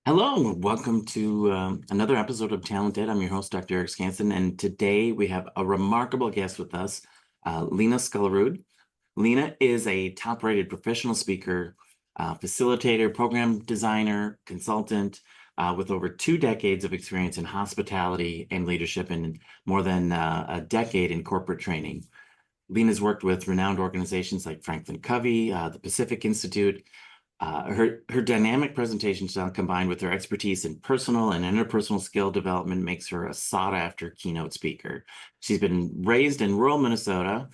Hello, welcome to another episode of TalentED. I'm your host, Dr. Eric Skanson, and today we have a remarkable guest with us, Lena Scullard. Lena is a top-rated professional speaker, facilitator, program designer, consultant, with over 2 decades of experience in hospitality and leadership and more than a decade in corporate training. Lena's worked with renowned organizations like Franklin Covey, the Pacific Institute. Her dynamic presentation style combined with her expertise in personal and interpersonal skill development makes her a sought-after keynote speaker. She's been raised in rural Minnesota,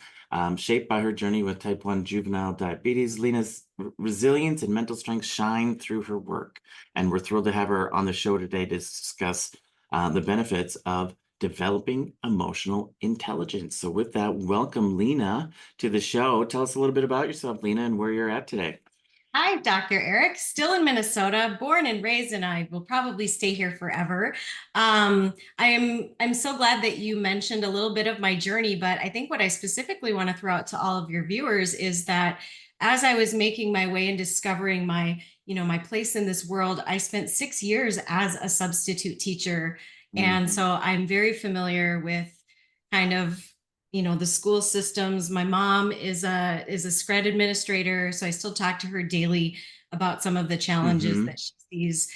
shaped by her journey with type 1 juvenile diabetes. Lena's resilience and mental strength shine through her work, and we're thrilled to have her on the show today to discuss the benefits of developing emotional intelligence. So with that, welcome Lena to the show. Tell us a little bit about yourself, Lena, and where you're at today. Hi, Dr. Eric, still in Minnesota, born and raised, and I will probably stay here forever. I'm so glad that you mentioned a little bit of my journey, but I think what I specifically want to throw out to all of your viewers is that as I was making my way and discovering my place in this world, I spent 6 years as a substitute teacher. And so I'm very familiar with kind of the school systems. My mom is a SCRED administrator, so I still talk to her daily about some of the challenges that she sees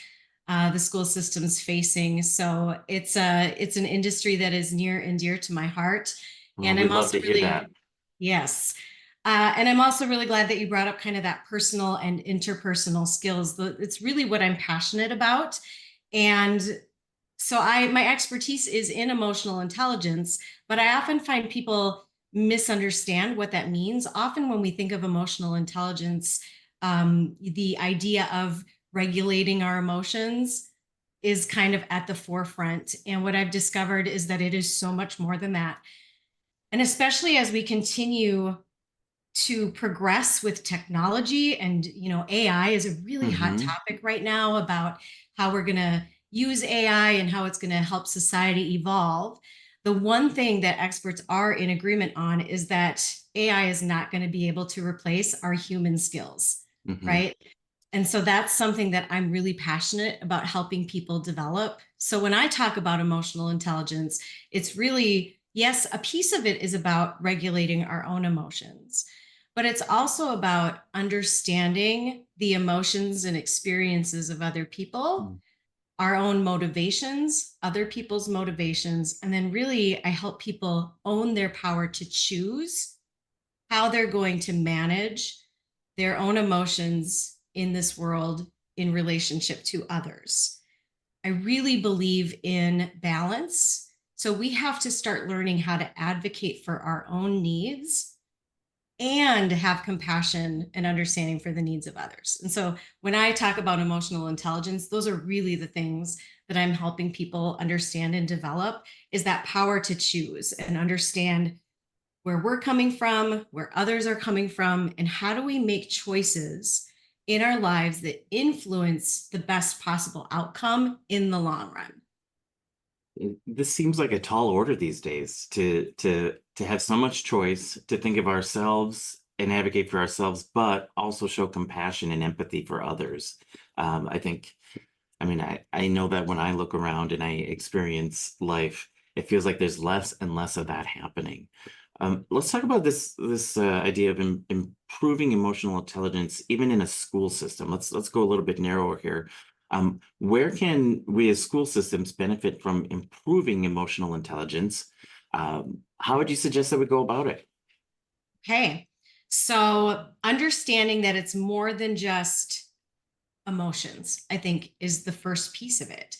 the school systems facing. So it's an industry that is near and dear to my heart. Well, And we'd I'm love also to hear that. yes. And I'm also really glad that you brought up kind of that personal and interpersonal skills. It's really what I'm passionate about. And so my expertise is in emotional intelligence, but I often find people misunderstand what that means. Often when we think of emotional intelligence, the idea of regulating our emotions is kind of at the forefront. And what I've discovered is that it is so much more than that. And especially as we continue to progress with technology, and AI is a really hot topic right now about how we're going to use AI and how it's going to help society evolve. The one thing that experts are in agreement on is that AI is not going to be able to replace our human skills, right? And so that's something that I'm really passionate about helping people develop. So when I talk about emotional intelligence, it's really, yes, a piece of it is about regulating our own emotions, but it's also about understanding the emotions and experiences of other people, our own motivations, other people's motivations, and then really I help people own their power to choose how they're going to manage their own emotions in this world in relationship to others. I really believe in balance. So we have to start learning how to advocate for our own needs and have compassion and understanding for the needs of others. And so when I talk about emotional intelligence, those are really the things that I'm helping people understand and develop, is that power to choose and understand where we're coming from, where others are coming from, and how do we make choices in our lives that influence the best possible outcome in the long run. This seems like a tall order these days to have so much choice, to think of ourselves and advocate for ourselves, but also show compassion and empathy for others. I know that when I look around and I experience life, it feels like there's less and less of that happening. Let's talk about this idea of improving emotional intelligence, even in a school system. Let's go a little bit narrower here. Where can we as school systems benefit from improving emotional intelligence? How would you suggest that we go about it? Okay. So understanding that it's more than just emotions, I think, is the first piece of it.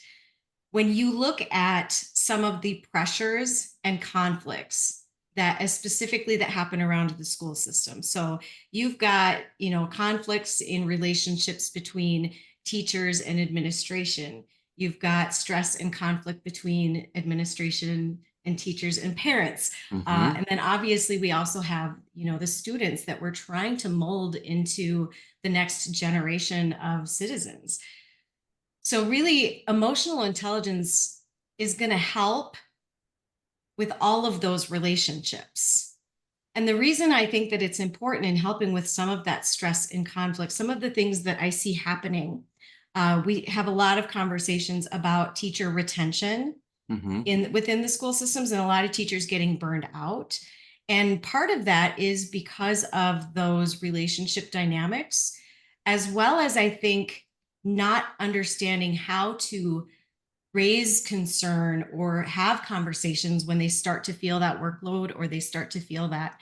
When you look at some of the pressures and conflicts that as specifically that happen around the school system. So you've got, conflicts in relationships between teachers and administration. You've got stress and conflict between administration and teachers and parents. Mm-hmm. And then obviously we also have, the students that we're trying to mold into the next generation of citizens. So really, emotional intelligence is going to help with all of those relationships. And the reason I think that it's important in helping with some of that stress and conflict, some of the things that I see happening, we have a lot of conversations about teacher retention Mm-hmm. within the school systems, and a lot of teachers getting burned out. And part of that is because of those relationship dynamics, as well as I think not understanding how to raise concern or have conversations when they start to feel that workload or they start to feel that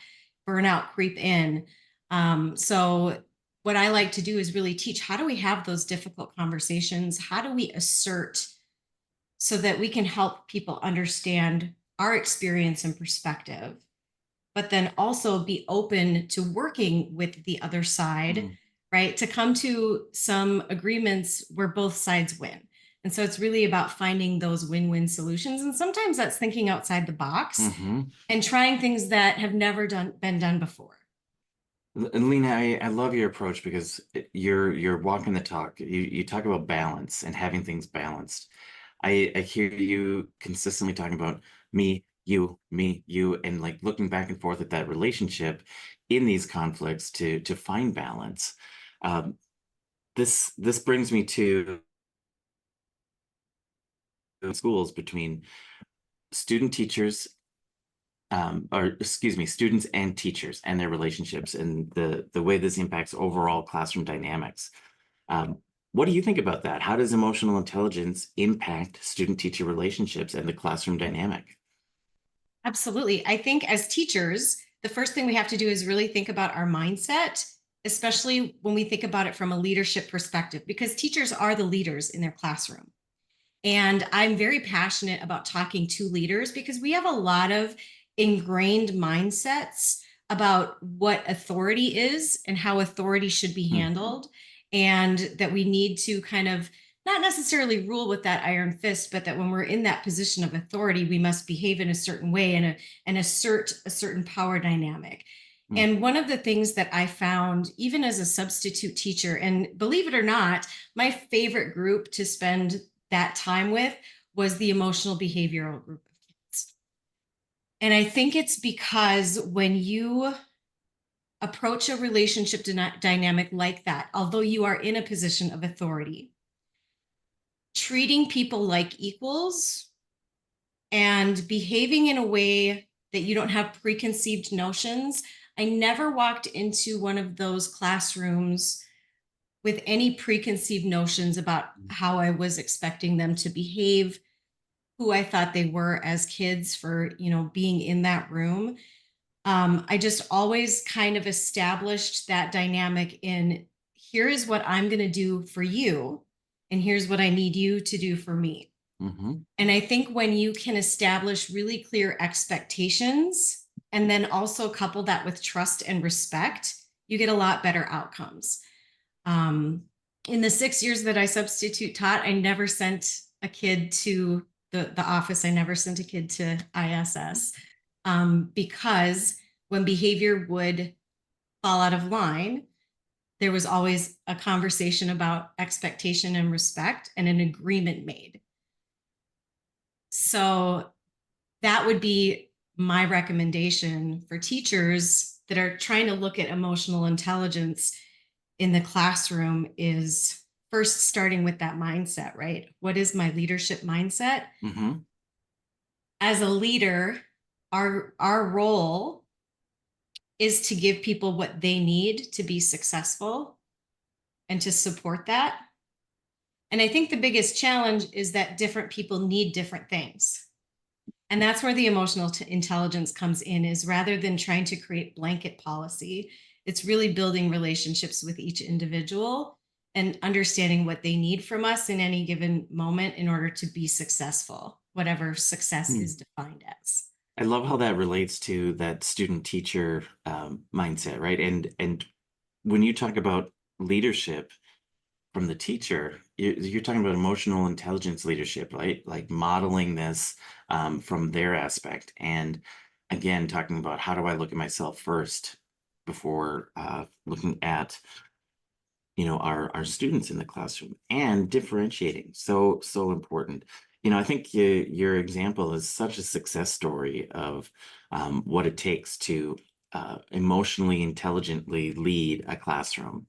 burnout creep in. So what I like to do is really teach, how do we have those difficult conversations? How do we assert so that we can help people understand our experience and perspective, but then also be open to working with the other side, right? To come to some agreements where both sides win. And so it's really about finding those win-win solutions. And sometimes that's thinking outside the box Mm-hmm. and trying things that have never been done before. Lena, I love your approach because you're walking the talk. You talk about balance and having things balanced. I hear you consistently talking about me, you, and like looking back and forth at that relationship in these conflicts to find balance. Um, this brings me to schools between student teachers, or excuse me, students and teachers and their relationships and the way this impacts overall classroom dynamics. Um, what do you think about that? How does emotional intelligence impact student-teacher relationships and the classroom dynamic? Absolutely. I think as teachers, the first thing we have to do is really think about our mindset, especially when we think about it from a leadership perspective, because teachers are the leaders in their classroom. And I'm very passionate about talking to leaders because we have a lot of ingrained mindsets about what authority is and how authority should be Hmm. handled. And that we need to kind of not necessarily rule with that iron fist, but that when we're in that position of authority, we must behave in a certain way and assert a certain power dynamic. Hmm. And one of the things that I found, even as a substitute teacher, and believe it or not, my favorite group to spend that time with was the emotional behavioral group of kids. And I think it's because when you approach a relationship dynamic like that, although you are in a position of authority, treating people like equals and behaving in a way that you don't have preconceived notions. I never walked into one of those classrooms with any preconceived notions about how I was expecting them to behave, who I thought they were as kids for, being in that room. I just always kind of established that dynamic in, here is what I'm going to do for you, and here's what I need you to do for me. Hmm. And I think when you can establish really clear expectations and then also couple that with trust and respect, you get a lot better outcomes. Um, in the 6 years that I substitute taught, I never sent a kid to the office. I never sent a kid to ISS, because when behavior would fall out of line, there was always a conversation about expectation and respect and an agreement made. So that would be my recommendation for teachers that are trying to look at emotional intelligence in the classroom, is first starting with that mindset, right? What is my leadership mindset? Hmm. As a leader, our role is to give people what they need to be successful and to support that. And I think the biggest challenge is that different people need different things. And that's where the emotional intelligence comes in, is rather than trying to create blanket policy, it's really building relationships with each individual and understanding what they need from us in any given moment in order to be successful, whatever success is defined as. I love how that relates to that student teacher mindset, right? And when you talk about leadership from the teacher, you're talking about emotional intelligence leadership, right? Like modeling this from their aspect. And again, talking about how do I look at myself first before looking at our students in the classroom, and differentiating, so important. I think your example is such a success story of what it takes to emotionally intelligently lead a classroom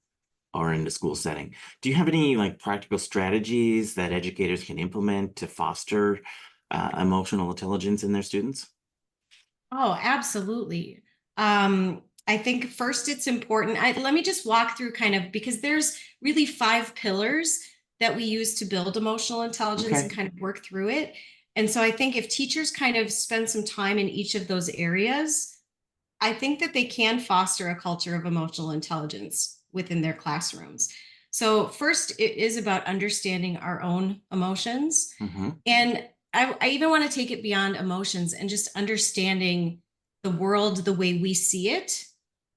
or in the school setting. Do you have any like practical strategies that educators can implement to foster emotional intelligence in their students? Oh, absolutely. I think first it's important. Let me just walk through kind of because there's really 5 pillars that we use to build emotional intelligence and Okay. kind of work through it. And so I think if teachers kind of spend some time in each of those areas, I think that they can foster a culture of emotional intelligence within their classrooms. So, first, it is about understanding our own emotions. Mm-hmm. And I even want to take it beyond emotions and just understanding the world the way we see it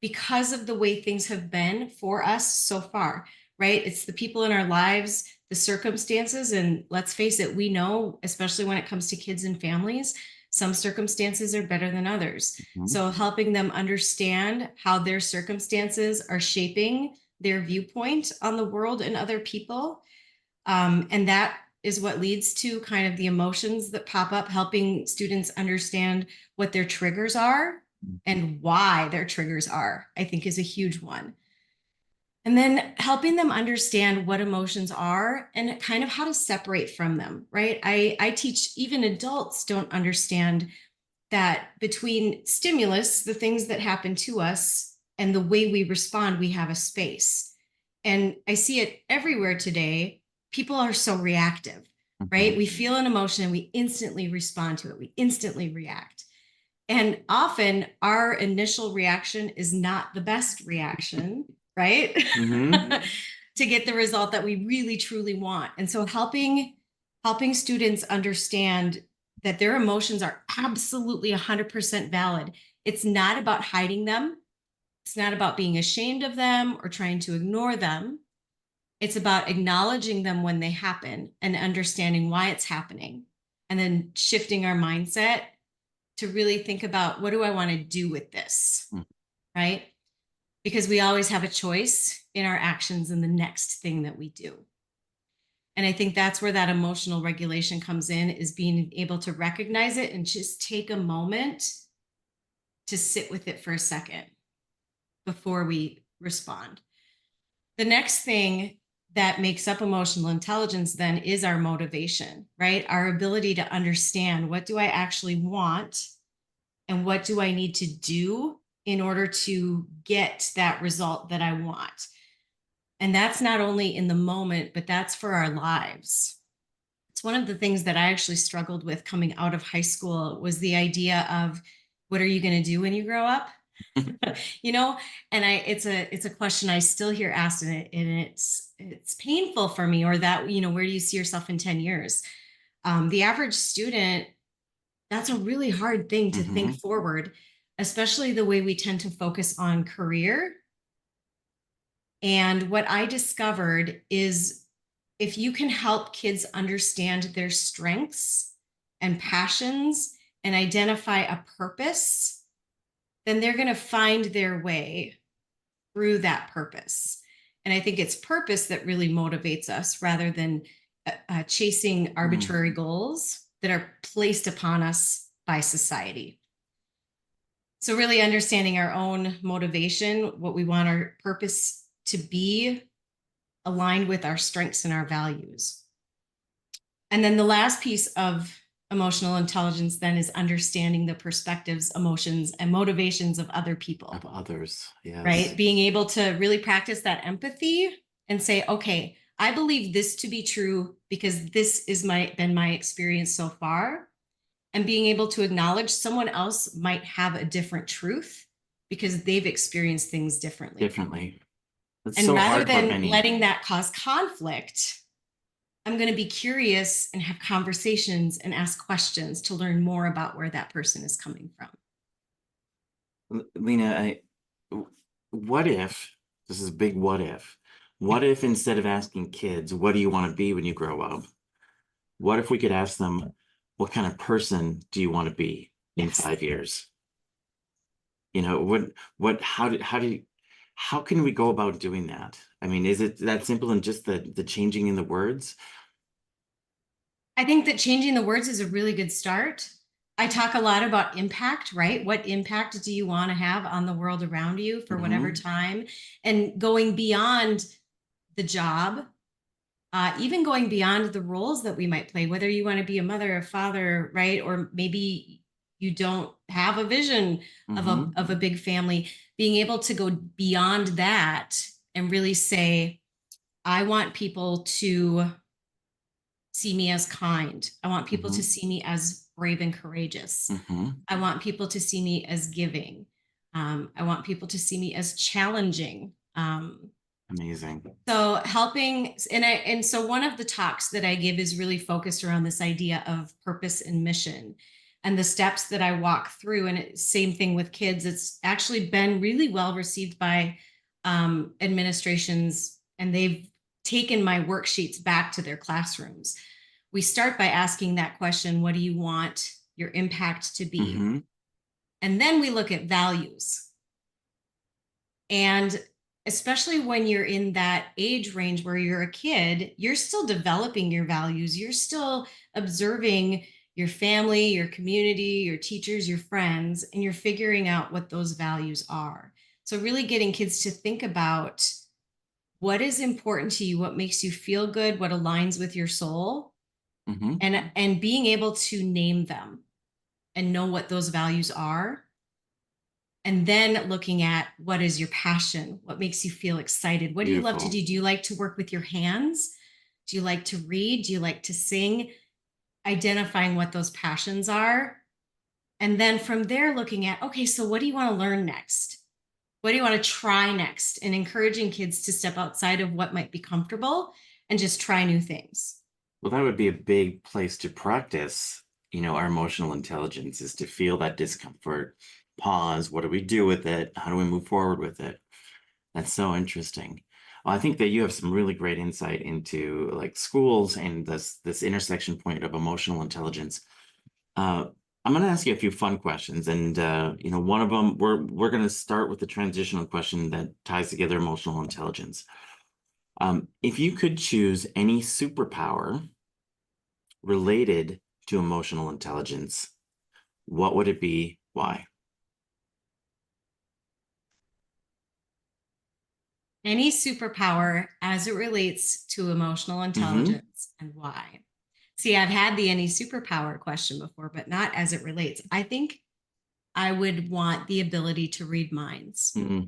because of the way things have been for us so far, right? It's the people in our lives, the circumstances. And let's face it, we know, especially when it comes to kids and families, some circumstances are better than others. Mm-hmm. So helping them understand how their circumstances are shaping their viewpoint on the world and other people. And that is what leads to kind of the emotions that pop up, helping students understand what their triggers are and why their triggers are, I think is a huge one. And then helping them understand what emotions are and kind of how to separate from them, right? I teach even adults don't understand that between stimulus, the things that happen to us, and the way we respond, we have a space. And I see it everywhere today. People are so reactive, right? Mm-hmm. We feel an emotion and we instantly respond to it, we instantly react. And often our initial reaction is not the best reaction, right? Mm-hmm. To get the result that we really truly want. And so helping students understand that their emotions are absolutely 100% valid. It's not about hiding them. It's not about being ashamed of them or trying to ignore them. It's about acknowledging them when they happen and understanding why it's happening, and then shifting our mindset to really think about, what do I want to do with this? Right? Because we always have a choice in our actions and the next thing that we do. And I think that's where that emotional regulation comes in, is being able to recognize it and just take a moment to sit with it for a second before we respond. The next thing that makes up emotional intelligence then is our motivation, right? Our ability to understand, what do I actually want and what do I need to do in order to get that result that I want. And that's not only in the moment, but that's for our lives. It's one of the things that I actually struggled with coming out of high school, was the idea of, what are you going to do when you grow up? you know, and it's a question I still hear asked, and it's painful for me. Or that, where do you see yourself in 10 years? The average student, that's a really hard thing to Mm-hmm. think forward, especially the way we tend to focus on career. And what I discovered is, if you can help kids understand their strengths and passions and identify a purpose, then they're going to find their way through that purpose. And I think it's purpose that really motivates us, rather than chasing arbitrary goals that are placed upon us by society. So, really understanding our own motivation, what we want our purpose to be, aligned with our strengths and our values. And then the last piece of emotional intelligence then is understanding the perspectives, emotions, and motivations of other people. Of others, Right? yes. Being able to really practice that empathy and say, okay, I believe this to be true because this is been my experience so far. And being able to acknowledge someone else might have a different truth because they've experienced things differently. Differently. That's And so rather hard for than many. letting that cause conflict, I'm going to be curious and have conversations and ask questions to learn more about where that person is coming from. Lena, what if, this is a big what if instead of asking kids, what do you want to be when you grow up? What if we could ask them, what kind of person do you want to be in Yes. 5 years? You know, how can we go about doing that? I mean, is it that simple and just the changing in the words? I think that changing the words is a really good start. I talk a lot about impact, right? What impact do you want to have on the world around you for whatever Mm-hmm. time? And going beyond the job, even going beyond the roles that we might play, whether you want to be a mother, a father, right? Or maybe you don't have a vision Mm-hmm. of a big family, being able to go beyond that and really say, I want people to see me as kind. I want people to Mm-hmm. see me as brave and courageous. Mm-hmm. I want people to see me as giving. I want people to see me as challenging. Amazing. So helping, and so one of the talks that I give is really focused around this idea of purpose and mission and the steps that I walk through. And same thing with kids. It's actually been really well received by administrations, and they've taken my worksheets back to their classrooms. We start by asking that question, what do you want your impact to be? Mm-hmm. And then we look at values. And especially when you're in that age range where you're a kid, you're still developing your values. You're still observing your family, your community, your teachers, your friends, and you're figuring out what those values are. So, really getting kids to think about what is important to you, what makes you feel good, what aligns with your soul, Mm-hmm. and being able to name them and know what those values are, and then looking at what is your passion, what makes you feel excited, what do you love to Beautiful. do you like to work with your hands, do you like to read, do you like to sing, identifying what those passions are, and then from there looking at, okay, so what do you want to learn next, what do you want to try next, and encouraging kids to step outside of what might be comfortable and just try new things. Well, that would be a big place to practice, our emotional intelligence is to feel that discomfort, pause, what do we do with it? How do we move forward with it? That's so interesting. Well, I think that you have some really great insight into like schools and this intersection point of emotional intelligence. Uh, I'm going to ask you a few fun questions, and one of them we're going to start with the transitional question that ties together emotional intelligence. If you could choose any superpower related to emotional intelligence, what would it be? Why? Any superpower as it relates to emotional Mm-hmm. intelligence, and why? See, I've had the any superpower question before, but not as it relates. I think I would want the ability to read minds, Mm-hmm.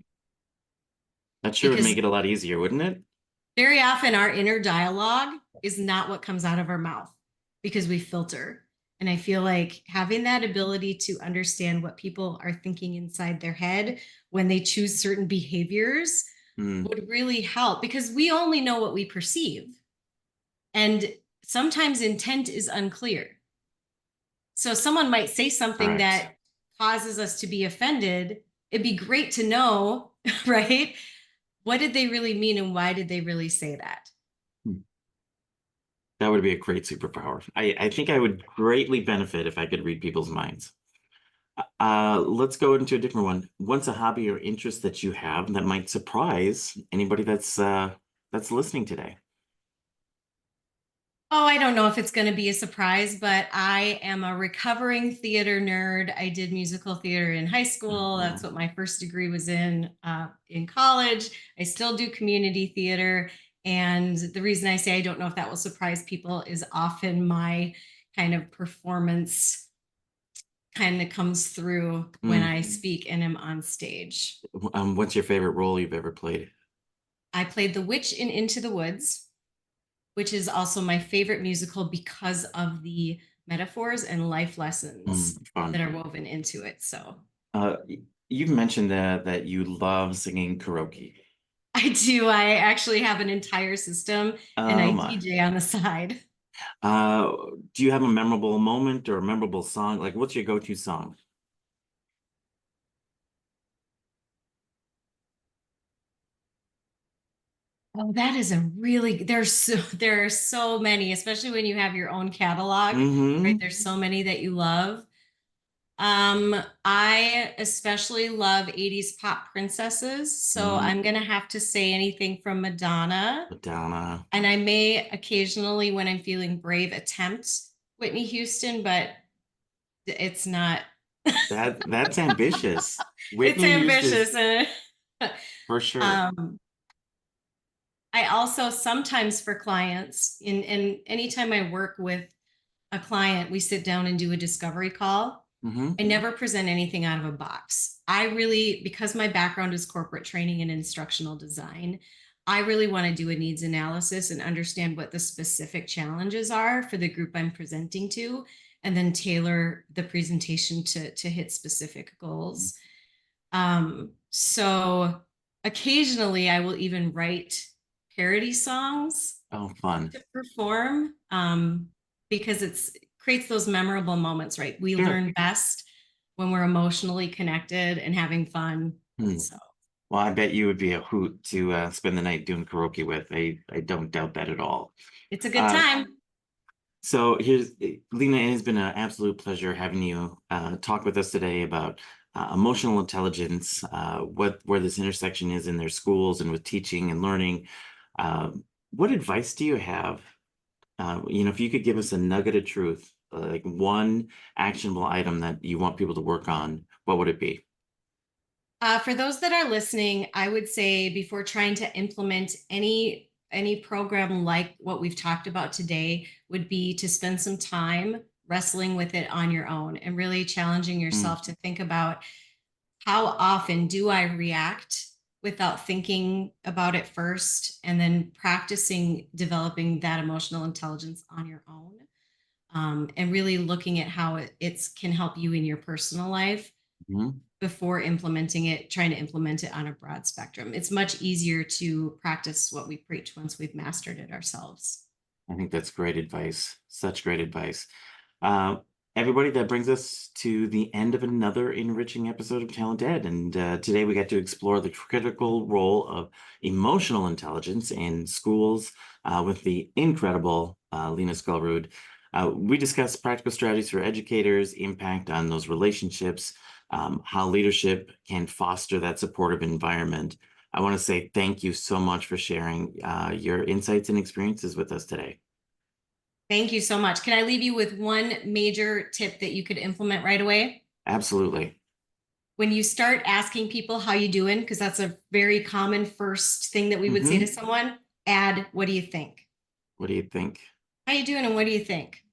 That sure would because make it a lot easier, wouldn't it? very often our inner dialogue is not what comes out of our mouth because we filter. And I feel like having that ability to understand what people are thinking inside their head when they choose certain behaviors Mm, would really help, because we only know what we perceive. And sometimes intent is unclear. So someone might say something correct. that causes us to be offended. It'd be great to know, right? What did they really mean and why did they really say that? Hmm. That would be a great superpower. I think I would greatly benefit if I could read people's minds. Let's go into a different one. What's a hobby or interest that you have that might surprise anybody that's listening today? Oh, I don't know if it's going to be a surprise, but I am a recovering theater nerd. I did musical theater in high school. That's Oh, what my first degree was in college. I still do community theater. And the reason I say I don't know if that will surprise people is often my kind of performance kind of comes through when I mm. speak and am on stage. What's your favorite role you've ever played? I played the witch in Into the Woods, which is also my favorite musical because of the metaphors and life lessons that Fun. are woven into it. So You've mentioned that you love singing karaoke. I do. I actually have an entire system and Oh I my. DJ on the side. Uh, do you have a memorable moment or a memorable song? Like, what's your go-to song? Oh, that is a really, there are so many, especially when you have your own catalog, right? Mm-hmm. There's so many that you love. I especially love 80s pop princesses, so Mm, I'm gonna have to say anything from Madonna. Madonna. And I may occasionally, when I'm feeling brave, attempt Whitney Houston, but it's not. That's ambitious. It's Whitney Houston, ambitious. And for sure. um, I also sometimes for clients, in anytime I work with a client, we sit down and do a discovery call. Mm-hmm. I never present anything out of a box. I really, because my background is corporate training and instructional design, I really want to do a needs analysis and understand what the specific challenges are for the group I'm presenting to, and then tailor the presentation to hit specific goals. So occasionally I will even write parody songs Oh, fun. to perform, because it creates those memorable moments, right? We Sure. learn best when we're emotionally connected and having fun. Hmm. So Well, I bet you would be a hoot to spend the night doing karaoke with. I don't doubt that at all. it's a good Uh, time. so here's Lena. It has been an absolute pleasure having you talk with us today about emotional intelligence, where this intersection is in their schools and with teaching and learning. What advice do you have? If you could give us a nugget of truth, like one actionable item that you want people to work on, what would it be? For those that are listening, I would say before trying to implement any program like what we've talked about today, would be to spend some time wrestling with it on your own and really challenging Mm, yourself to think about how often do I react without thinking about it first, and then practicing developing that emotional intelligence on your own, and really looking at how it can help you in your personal life mhm. before implementing it, trying to implement it on a broad spectrum. It's much easier to practice what we preach once we've mastered it ourselves. I think that's great advice. Such great advice. Uh, Everybody, that brings us to the end of another enriching episode of Talent Ed. And today we got to explore the critical role of emotional intelligence in schools with the incredible Lena Scullard. We discussed practical strategies for educators, impact on those relationships, how leadership can foster that supportive environment. I want to say thank you so much for sharing your insights and experiences with us today. Thank you so much. Can I leave you with one major tip that you could implement right away? Absolutely. When you start asking people how you doing, because that's a very common first thing that we would say to Hmm. someone, add, what do you think? What do you think? How you doing and what do you think?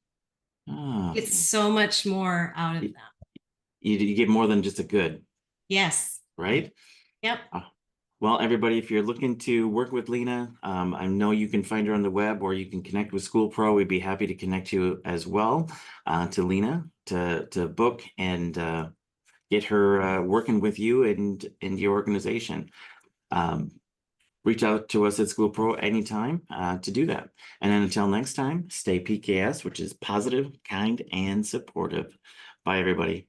Ah, Get so much more out of you, them. you get more than just a good, Yes. right? Yep. Well, everybody, if you're looking to work with Lena, I know you can find her on the web or you can connect with School Pro. We'd be happy to connect you as well to Lena to book and get her working with you and your organization. Um, Reach out to us at School Pro anytime to do that. And then until next time, stay PKS, which is positive, kind, and supportive. Bye, everybody.